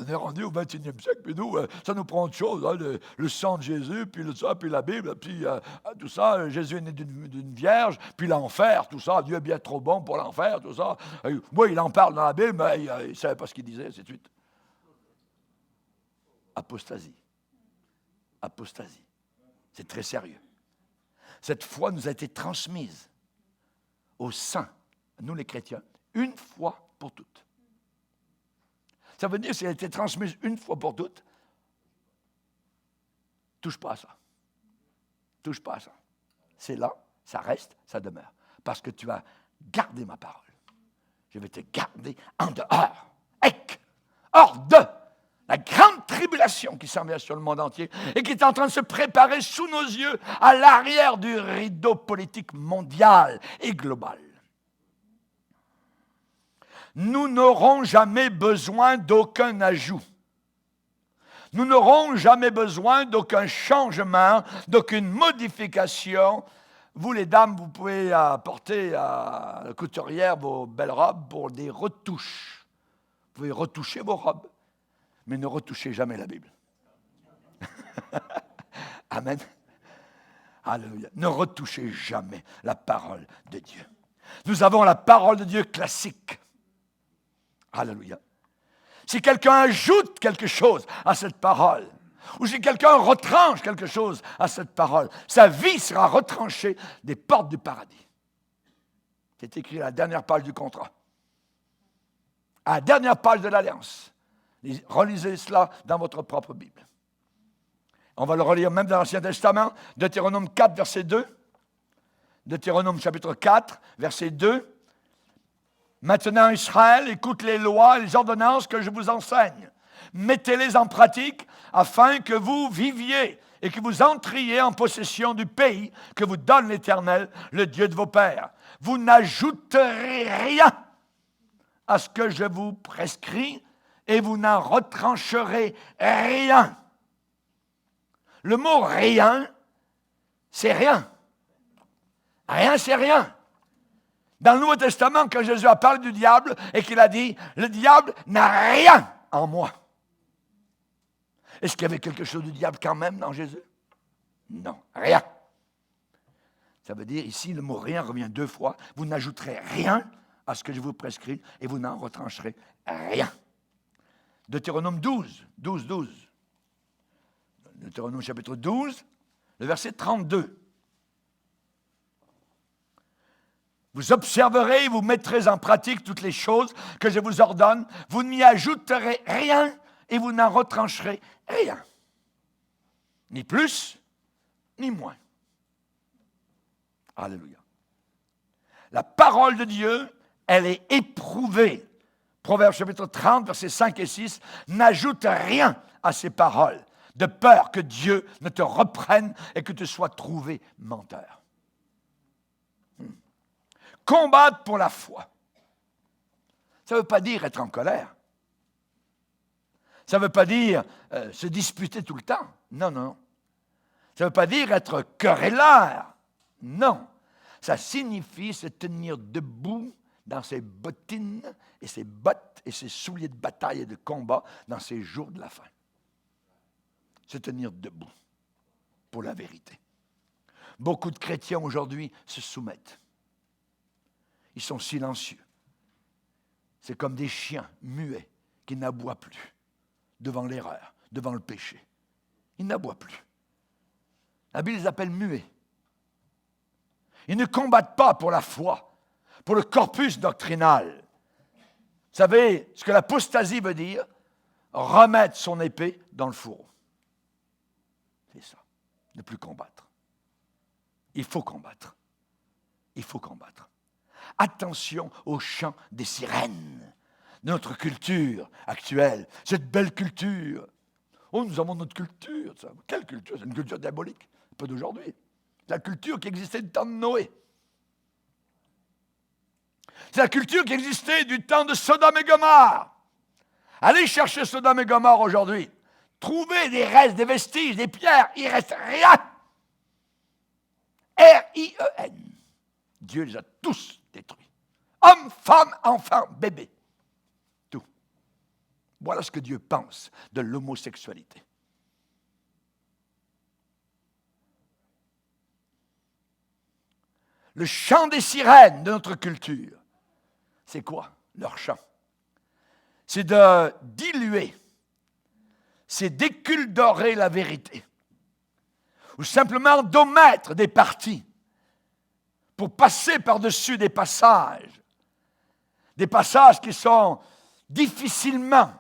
est rendu au 21e siècle, puis nous, ça nous prend autre chose, hein, le sang de Jésus, puis le ça, puis la Bible, puis tout ça, Jésus est né d'une vierge, puis l'enfer, tout ça, Dieu est bien trop bon pour l'enfer, tout ça. Moi, il en parle dans la Bible, mais il ne savait pas ce qu'il disait, c'est de suite. Apostasie. Apostasie. C'est très sérieux. Cette foi nous a été transmise aux saints, nous les chrétiens, une fois pour toutes. Ça veut dire, si elle a été transmise une fois pour toutes, touche pas à ça. Touche pas à ça. C'est là, ça reste, ça demeure. Parce que tu as gardé ma parole. Je vais te garder en dehors. Hors de la grande tribulation qui s'en vient sur le monde entier et qui est en train de se préparer sous nos yeux à l'arrière du rideau politique mondial et global. Nous n'aurons jamais besoin d'aucun ajout. Nous n'aurons jamais besoin d'aucun changement, d'aucune modification. Vous, les dames, vous pouvez apporter à la couturière vos belles robes pour des retouches. Vous pouvez retoucher vos robes, mais ne retouchez jamais la Bible. Amen. Alléluia. Ne retouchez jamais la parole de Dieu. Nous avons la parole de Dieu classique. Alléluia. si quelqu'un ajoute quelque chose à cette parole, ou si quelqu'un retranche quelque chose à cette parole, sa vie sera retranchée des portes du paradis. C'est écrit à la dernière page du contrat, à la dernière page de l'Alliance. Relisez cela dans votre propre Bible. On va le relire même dans l'Ancien Testament, Deutéronome 4, verset 2. Deutéronome chapitre 4, verset 2. Maintenant, Israël, écoute les lois et les ordonnances que je vous enseigne. Mettez-les en pratique afin que vous viviez et que vous entriez en possession du pays que vous donne l'Éternel, le Dieu de vos pères. Vous n'ajouterez rien à ce que je vous prescris et vous n'en retrancherez rien. Le mot « rien », c'est rien. Rien, c'est rien. Dans le Nouveau Testament, quand Jésus a parlé du diable et qu'il a dit « Le diable n'a rien en moi ». Est-ce qu'il y avait quelque chose du diable quand même dans Jésus? Non, rien. Ça veut dire ici, le mot « rien » revient 2 fois. Vous n'ajouterez rien à ce que je vous prescris et vous n'en retrancherez rien. Deutéronome 12. Deutéronome chapitre 12, le verset 32. Vous observerez et vous mettrez en pratique toutes les choses que je vous ordonne. Vous n'y ajouterez rien et vous n'en retrancherez rien. Ni plus, ni moins. Alléluia. La parole de Dieu, elle est éprouvée. Proverbe chapitre 30, versets 5 et 6. N'ajoute rien à ces paroles, de peur que Dieu ne te reprenne et que tu sois trouvé menteur. Combattre pour la foi. Ça ne veut pas dire être en colère. Ça ne veut pas dire se disputer tout le temps. Non, non. Ça ne veut pas dire être querelleur. Non. Ça signifie se tenir debout dans ses bottines et ses bottes et ses souliers de bataille et de combat dans ces jours de la fin. Se tenir debout pour la vérité. Beaucoup de chrétiens aujourd'hui se soumettent. Ils sont silencieux. C'est comme des chiens muets qui n'aboient plus devant l'erreur, devant le péché. Ils n'aboient plus. La Bible les appelle muets. Ils ne combattent pas pour la foi, pour le corpus doctrinal. Vous savez ce que l'apostasie veut dire? Remettre son épée dans le fourreau. C'est ça. Ne plus combattre. Il faut combattre. Il faut combattre. Attention au chant des sirènes de notre culture actuelle, cette belle culture. Oh, nous avons notre culture. Ça. Quelle culture? C'est une culture diabolique, pas d'aujourd'hui. C'est la culture qui existait du temps de Noé. C'est la culture qui existait du temps de Sodome et Gomorrhe. Allez chercher Sodome et Gomorrhe aujourd'hui. Trouvez des restes, des vestiges, des pierres. Il ne reste rien. R-I-E-N. Dieu les a tous détruits. Hommes, femmes, enfants, bébés. Tout. Voilà ce que Dieu pense de l'homosexualité. Le chant des sirènes de notre culture, c'est quoi leur chant? C'est de diluer, c'est d'éculdorer la vérité, ou simplement d'omettre des parties pour passer par-dessus des passages qui sont difficilement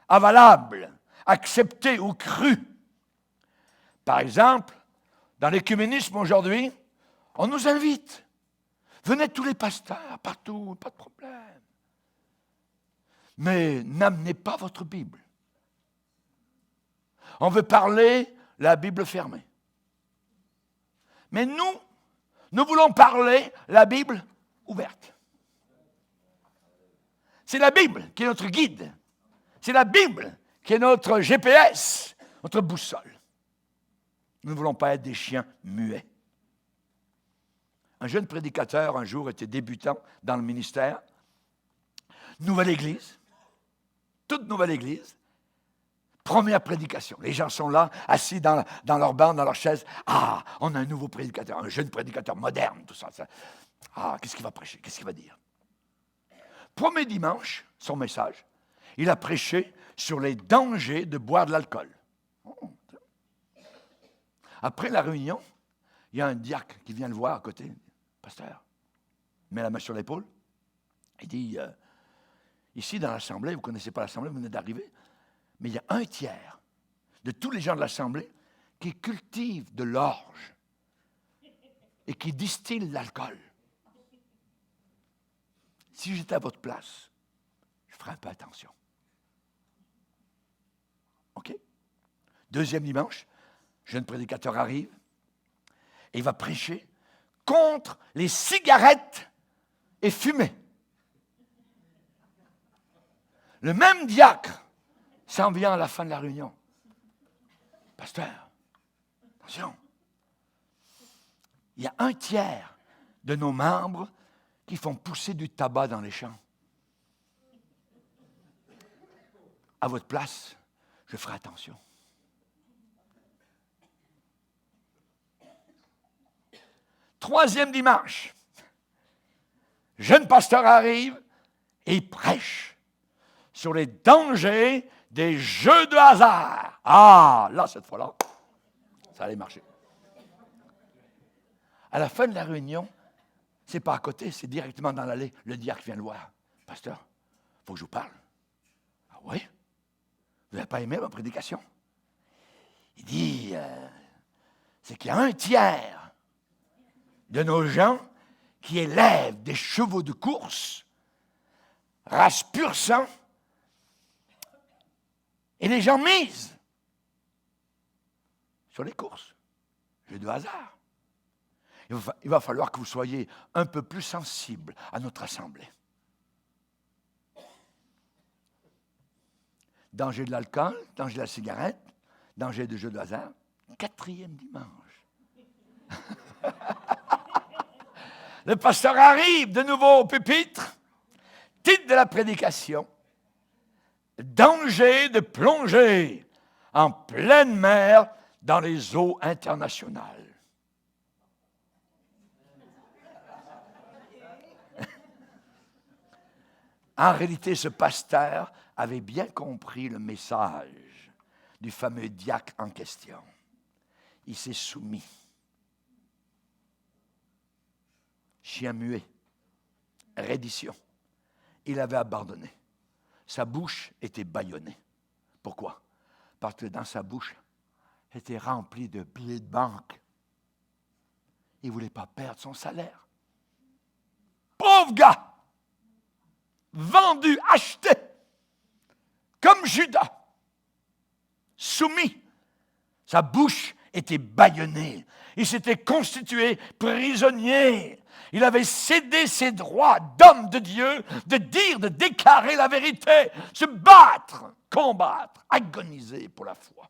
avalables, acceptés ou crus. Par exemple, dans l'écuménisme aujourd'hui, on nous invite. Venez tous les pasteurs, partout, pas de problème. Mais n'amenez pas votre Bible. On veut parler la Bible fermée. Mais nous voulons parler la Bible ouverte. C'est la Bible qui est notre guide. C'est la Bible qui est notre GPS, notre boussole. Nous ne voulons pas être des chiens muets. Un jeune prédicateur, un jour, était débutant dans le ministère. Nouvelle église, toute nouvelle église. Première prédication. Les gens sont là, assis dans leur banc, dans leur chaise. Ah, on a un nouveau prédicateur, un jeune prédicateur moderne, tout ça. Ah, qu'est-ce qu'il va prêcher? Qu'est-ce qu'il va dire? Premier dimanche, son message, Il a prêché sur les dangers de boire de l'alcool. Après la réunion, il y a un diacre qui vient le voir à côté. Pasteur, il met la main sur l'épaule. Il dit, ici dans l'assemblée, vous ne connaissez pas l'assemblée, vous venez d'arriver, mais il y a un tiers de tous les gens de l'assemblée qui cultivent de l'orge et qui distillent l'alcool. Si j'étais à votre place, je ferais un peu attention. OK? Deuxième dimanche, jeune prédicateur arrive et il va prêcher contre les cigarettes et fumer. Le même diacre s'en vient à la fin de la réunion. Pasteur, attention, il y a un tiers de nos membres qui font pousser du tabac dans les champs. À votre place, je ferai attention. Troisième dimanche, jeune pasteur arrive et il prêche sur les dangers des jeux de hasard. Ah, là, cette fois-là, ça allait marcher. À la fin de la réunion, c'est pas à côté, c'est directement dans l'allée. Le diacre vient le voir. Pasteur, il faut que je vous parle. Ah oui? Vous n'avez pas aimé ma prédication? Il dit, c'est qu'il y a un tiers de nos gens qui élèvent des chevaux de course, race pur sang, et les gens misent sur les courses. Jeu de hasard. Il va falloir que vous soyez un peu plus sensibles à notre assemblée. Danger de l'alcool, danger de la cigarette, danger du jeu de hasard. Quatrième dimanche. Le pasteur arrive de nouveau au pupitre. Titre de la prédication. Danger de plonger en pleine mer dans les eaux internationales. En réalité, ce pasteur avait bien compris le message du fameux diacre en question. Il s'est soumis. Chien muet, reddition. Il avait abandonné. Sa bouche était bâillonnée. Pourquoi? Parce que dans sa bouche était remplie de billets de banque. Il ne voulait pas perdre son salaire. Pauvre gars! Vendu, acheté, comme Judas, soumis. Sa bouche était bâillonnée. Il s'était constitué prisonnier. Il avait cédé ses droits d'homme de Dieu, de dire, de déclarer la vérité, se battre, combattre, agoniser pour la foi.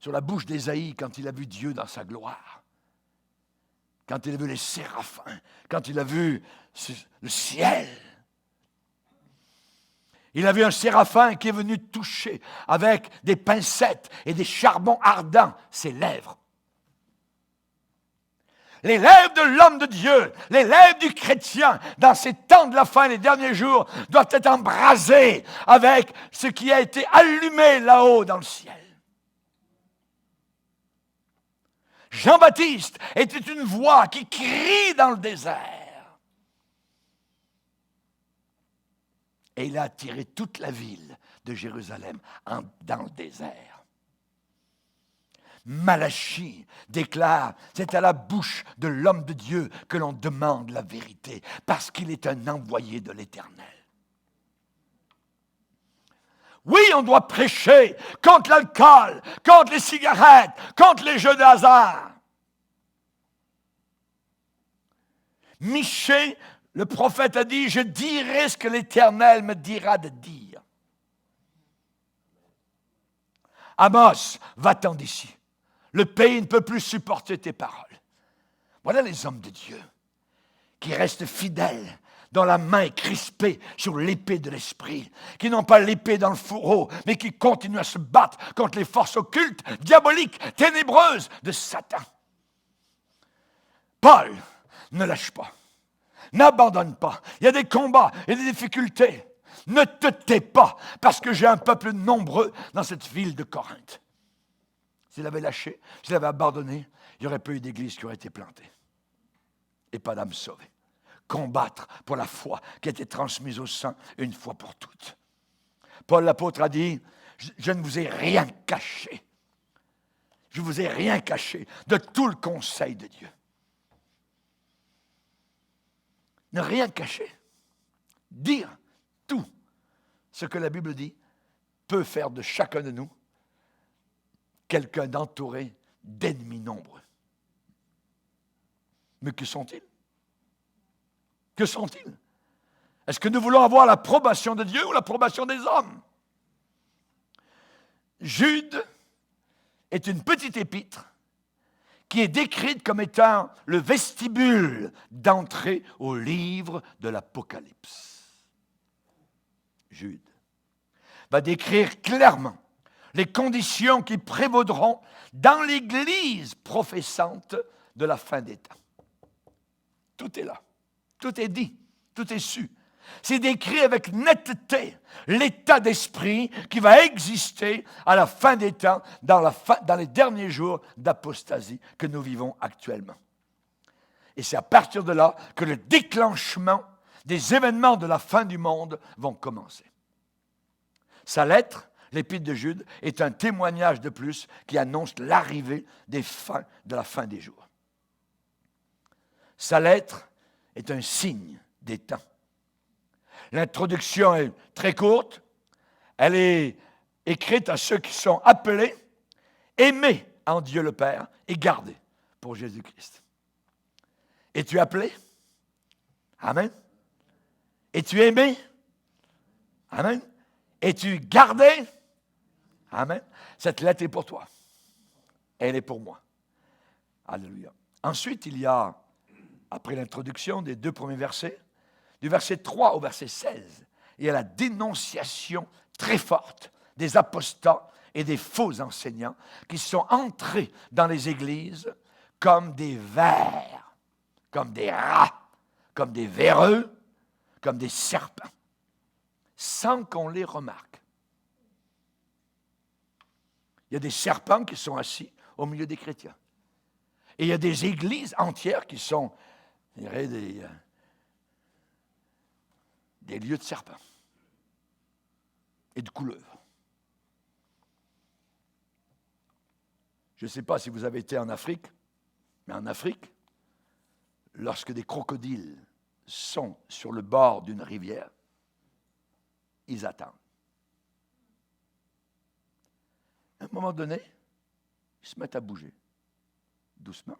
Sur la bouche d'Ésaïe, quand il a vu Dieu dans sa gloire, quand il a vu les séraphins, quand il a vu le ciel, il a vu un séraphin qui est venu toucher avec des pincettes et des charbons ardents ses lèvres. Les lèvres de l'homme de Dieu, les lèvres du chrétien, dans ces temps de la fin, les derniers jours, doivent être embrasées avec ce qui a été allumé là-haut dans le ciel. Jean-Baptiste était une voix qui crie dans le désert. Et il a attiré toute la ville de Jérusalem dans le désert. Malachie déclare, c'est à la bouche de l'homme de Dieu que l'on demande la vérité, parce qu'il est un envoyé de l'Éternel. Oui, on doit prêcher contre l'alcool, contre les cigarettes, contre les jeux de hasard. Michée, le prophète a dit, je dirai ce que l'Éternel me dira de dire. Amos, va-t'en d'ici. Le pays ne peut plus supporter tes paroles. Voilà les hommes de Dieu qui restent fidèles, dont la main est crispée sur l'épée de l'esprit, qui n'ont pas l'épée dans le fourreau, mais qui continuent à se battre contre les forces occultes, diaboliques, ténébreuses de Satan. Paul ne lâche pas. N'abandonne pas. Il y a des combats, il y a des difficultés. Ne te tais pas, parce que j'ai un peuple nombreux dans cette ville de Corinthe. S'il avait lâché, s'il avait abandonné, il n'y aurait pas eu d'église qui aurait été plantée. Et pas d'âme sauvée. Combattre pour la foi qui a été transmise aux saints une fois pour toutes. Paul l'apôtre a dit, je ne vous ai rien caché. Je ne vous ai rien caché de tout le conseil de Dieu. Ne rien cacher. Dire tout ce que la Bible dit peut faire de chacun de nous quelqu'un d'entouré d'ennemis nombreux. Mais que sont-ils? Que sont-ils? Est-ce que nous voulons avoir l'approbation de Dieu ou l'approbation des hommes? Jude est une petite épître qui est décrite comme étant le vestibule d'entrée au livre de l'Apocalypse. Jude va décrire clairement les conditions qui prévaudront dans l'Église professante de la fin des temps. Tout est là, tout est dit, tout est su. C'est décrit avec netteté l'état d'esprit qui va exister à la fin des temps, dans les derniers jours d'apostasie que nous vivons actuellement. Et c'est à partir de là que le déclenchement des événements de la fin du monde vont commencer. Sa lettre, l'Épître de Jude, est un témoignage de plus qui annonce l'arrivée de la fin des jours. Sa lettre est un signe des temps. L'introduction est très courte. Elle est écrite à ceux qui sont appelés, aimés en Dieu le Père et gardés pour Jésus-Christ. Es-tu appelé? Amen. Es-tu aimé? Amen. Es-tu gardé? Amen. Cette lettre est pour toi. Elle est pour moi. Alléluia. Ensuite, il y a, après l'introduction des 2 premiers versets, du verset 3 au verset 16, il y a la dénonciation très forte des apostats et des faux enseignants qui sont entrés dans les églises comme des vers, comme des rats, comme des véreux, comme des serpents, sans qu'on les remarque. Il y a des serpents qui sont assis au milieu des chrétiens. Et il y a des églises entières qui sont, je dirais, des lieux de serpents et de couleuvres. Je ne sais pas si vous avez été en Afrique, mais en Afrique, lorsque des crocodiles sont sur le bord d'une rivière, ils attendent. À un moment donné, ils se mettent à bouger, doucement,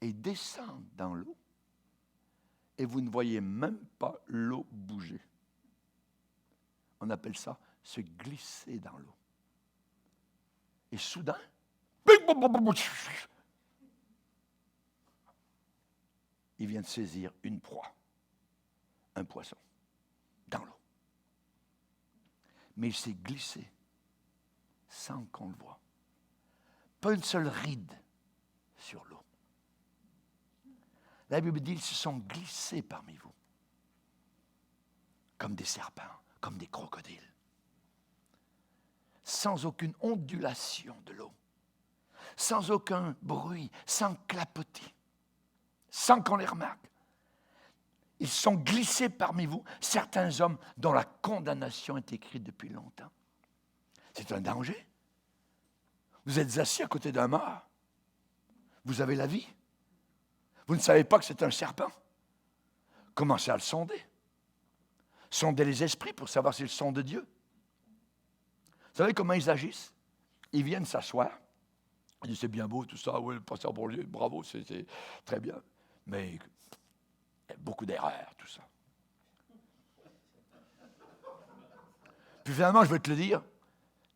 et ils descendent dans l'eau, et vous ne voyez même pas l'eau bouger. On appelle ça se glisser dans l'eau. Et soudain, il vient de saisir une proie, un poisson, dans l'eau. Mais il s'est glissé sans qu'on le voie. Pas une seule ride sur l'eau. La Bible dit qu'ils se sont glissés parmi vous, comme des serpents, comme des crocodiles, sans aucune ondulation de l'eau, sans aucun bruit, sans clapotis, sans qu'on les remarque. Ils sont glissés parmi vous, certains hommes dont la condamnation est écrite depuis longtemps. C'est un danger. Vous êtes assis à côté d'un mort. Vous avez la vie. Vous ne savez pas que c'est un serpent. Commencez à le sonder. Sondez les esprits pour savoir s'ils sont de Dieu. Vous savez comment ils agissent? Ils viennent s'asseoir. Ils disent, c'est bien beau tout ça, oui, le pasteur Bourlieu, bravo, c'est très bien. Mais il y a beaucoup d'erreurs, tout ça. Puis finalement, je vais te le dire,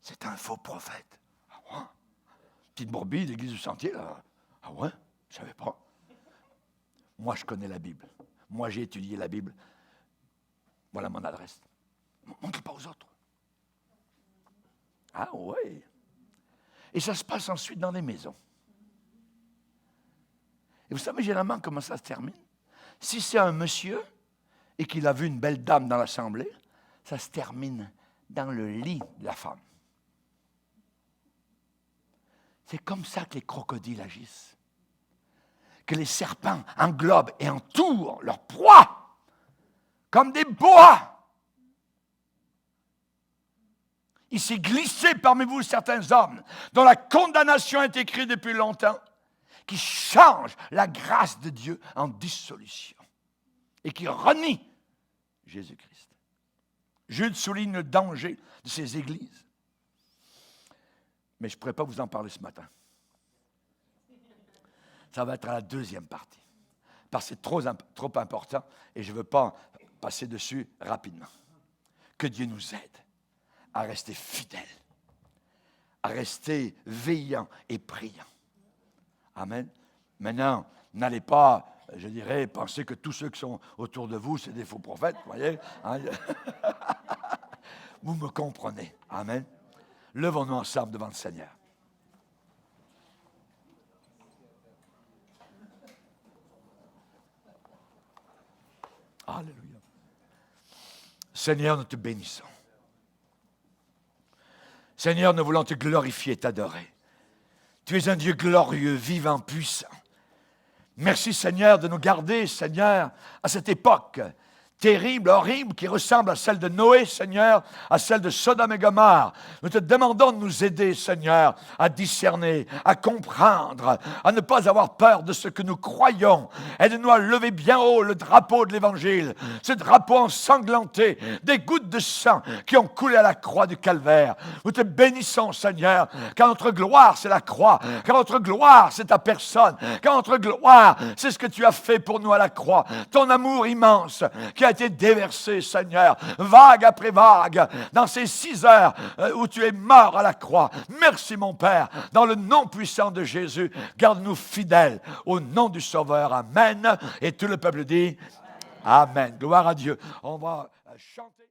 c'est un faux prophète. Ah ouais? Petite Bourbie, l'église du Sentier, là. Ah ouais? Je ne savais pas. Moi, je connais la Bible. Moi, j'ai étudié la Bible. Voilà mon adresse. Montre pas aux autres. Ah ouais. Et ça se passe ensuite dans les maisons. Et vous savez généralement comment ça se termine? Si c'est un monsieur et qu'il a vu une belle dame dans l'assemblée, ça se termine dans le lit de la femme. C'est comme ça que les crocodiles agissent. Que les serpents englobent et entourent leur proie comme des boas. Il s'est glissé parmi vous certains hommes dont la condamnation est écrite depuis longtemps, qui changent la grâce de Dieu en dissolution et qui renient Jésus-Christ. Jude souligne le danger de ces églises. Mais je ne pourrais pas vous en parler ce matin. Ça va être à la deuxième partie. Parce que c'est trop important et je ne veux pas passer dessus rapidement. Que Dieu nous aide à rester fidèles, à rester veillants et priants. Amen. Maintenant, n'allez pas, je dirais, penser que tous ceux qui sont autour de vous, c'est des faux prophètes, vous voyez. Hein? Vous me comprenez. Amen. Levons-nous ensemble devant le Seigneur. Alléluia. Seigneur, nous te bénissons. Seigneur, nous voulons te glorifier et t'adorer. Tu es un Dieu glorieux, vivant, puissant. Merci, Seigneur, de nous garder, Seigneur, à cette époque terrible, horrible, qui ressemble à celle de Noé, Seigneur, à celle de Sodome et Gomorrhe. Nous te demandons de nous aider, Seigneur, à discerner, à comprendre, à ne pas avoir peur de ce que nous croyons. Aide-nous à lever bien haut le drapeau de l'Évangile, ce drapeau ensanglanté, des gouttes de sang qui ont coulé à la croix du Calvaire. Nous te bénissons, Seigneur, car notre gloire, c'est la croix, car notre gloire, c'est ta personne, car notre gloire, c'est ce que tu as fait pour nous à la croix. Ton amour immense qui a été déversé, Seigneur, vague après vague, dans ces 6 heures où tu es mort à la croix. Merci, mon Père, dans le nom puissant de Jésus, garde-nous fidèles au nom du Sauveur. Amen. Et tout le peuple dit Amen. Gloire à Dieu. On va chanter.